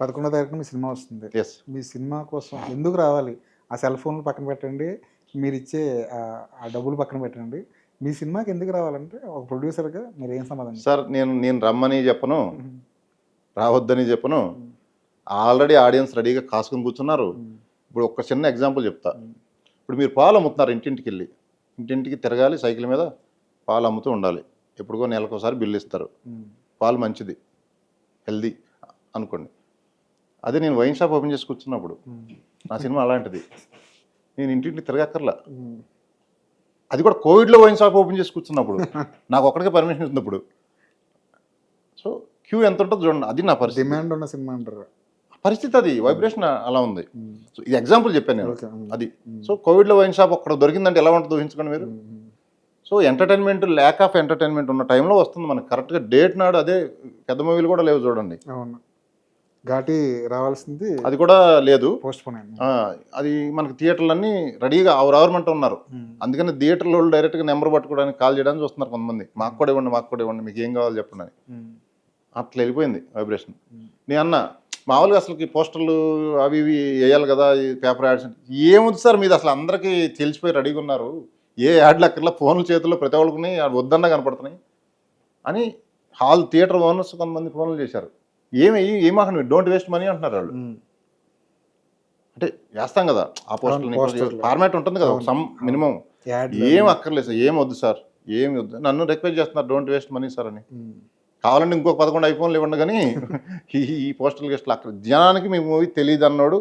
11వ తారీఖున మీ సినిమా వస్తుంది. ఎస్. మీ సినిమా కోసం ఎందుకు రావాలి? ఆ సెల్ ఫోన్లు పక్కన పెట్టండి. మీరిచ్చే ఆ డబ్బులు పక్కన పెట్టండి. మీ సినిమాకి ఎందుకు రావాలంటే ఒక ప్రొడ్యూసర్‌గా మీరేం సమాధానం చెప్తారు? సార్ నేను రమ్మని చెప్పను, హ్మ్. రావద్దని చెప్పను. హ్మ్. ఆల్రెడీ ఆడియన్స్ రెడీగా కాసుకొని కూర్చున్నారు. హ్మ్. ఇప్పుడు ఒక చిన్న ఎగ్జాంపుల్ చెప్తా. హ్మ్. ఇప్పుడు మీరు పాలు అమ్ముతున్నారు, ఇంటింటికి వెళ్ళి ఇంటింటికి తిరగాలి, సైకిల్ మీద పాలు అమ్ముతూ ఉండాలి. ఎప్పుడుకో నెలకోసారి బిల్లు ఇస్తారు. హ్మ్. పాలు మంచిది, హెల్దీ అనుకోండి. అదే నేను వైన్ షాప్ ఓపెన్ చేసి కూర్చున్నప్పుడు హ్మ్. నా సినిమా అలాంటిది. నేను ఇంటింటికి తిరగక్కర్లా. హ్మ్. అది కూడా కోవిడ్లో వైన్ షాప్ ఓపెన్ చేసి కూర్చున్నప్పుడు నాకు ఒక్కడికే పర్మిషన్ ఇస్తున్నప్పుడు. సో క్యూ ఎంత ఉంటుందో చూడండి. అది నా పరిస్థితి. డిమాండ్ ఉన్న సినిమా అంటారు. పరిస్థితి అది వైబ్రేషన్ అలా ఉంది. హ్మ్. సో ఇది ఎగ్జాంపుల్ చెప్పాను నేను. ఓకే. హ్మ్. అది హ్మ్. సో కోవిడ్లో వైన్ షాప్ ఒక్కడ దొరికిందంటే ఎలా ఉంటుందో ఊహించుకోండి మీరు. హ్మ్. So entertainment, lack of entertainment ఉన్న టైంలో వస్తుంది మనకు కరెక్ట్గా డేట్ నాడు. అదే పెద్ద మూవీలు కూడా లేవు చూడండి. అవును. ఘాటి రావాల్సింది అది కూడా లేదు. పోస్ట్‌పోన్ అయింది. అది మనకి థియేటర్లన్నీ రెడీగా అవరవరమంటూ ఉన్నారు. హ్మ్. అందుకని థియేటర్లో వాళ్ళు డైరెక్ట్గా నెంబర్ పట్టుకోవడానికి కాల్ చేయడానికి చూస్తున్నారు కొంతమంది. మాకు కూడా ఇవ్వండి, మీకు ఏం కావాలో చెప్పండి అని. హ్మ్. అట్లా వెళ్ళిపోయింది వైబ్రేషన్. హ్మ్. నేను అన్న మామూలుగా అసలుకి పోస్టర్లు అవి ఇవి వేయాలి కదా, ఈ పేపర్ యాడ్స్. ఏముంది సార్ మీది, అసలు అందరికీ తెలిసిపోయి రెడీగా ఉన్నారు. ఏ యాడ్లు అక్కర్లా, ఫోన్లు చేతుల్లో ప్రతి ఒక్కరికి వద్దన్నా కనపడుతున్నాయి అని థియేటర్ ఓనర్స్ కొంతమంది ఫోన్లు చేశారు. ఏమాకండి, డోంట్ వేస్ట్ మనీ అంటున్నారు వాళ్ళు. హ్మ్. అంటే వేస్తాం కదా ఆ పోస్టర్ని, పోస్టర్లు. ఫార్మాట్ ఉంటుంది కదా, అవును. Some minimum. యాడ్లు ఏం అక్కర్లేదు సార్, ఏం వద్దు సార్, ఏమి వద్దు. నన్ను రిక్వెస్ట్ చేస్తున్నారు డోంట్ వేస్ట్ మనీ సార్ అని. హ్మ్. కావాలంటే ఇంకొక 11 ఐఫోన్లు ఇవ్వండి, కానీ ఈ పోస్టల్ గెస్ట్లు అక్కడ జనానికి మీ మూవీ తెలియదు అన్నాడు.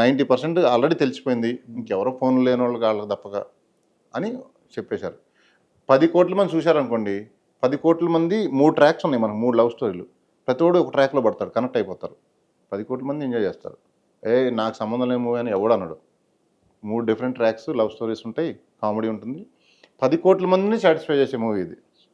90% ఆల్రెడీ తెలిసిపోయింది. ఇంకెవరో ఫోన్లు లేని వాళ్ళు వాళ్ళకి తప్పక అని చెప్పేశారు. 10 కోట్ల మంది చూశారనుకోండి, 10 కోట్ల మంది 3 ట్రాక్స్ ఉన్నాయి మనకు, 3 లవ్ స్టోరీలు. ప్రతివాడు ఒక ట్రాక్లో పడతాడు, కనెక్ట్ అయిపోతారు. 10 కోట్ల మంది ఎంజాయ్ చేస్తారు. నాకు సంబంధం లేని మూవీ అని ఎవడు అన్నాడు. 3 డిఫరెంట్ ట్రాక్స్, లవ్ స్టోరీస్ ఉంటాయి, కామెడీ ఉంటుంది. 10 కోట్ల మందిని సాటిస్ఫై చేసే మూవీ ఇది.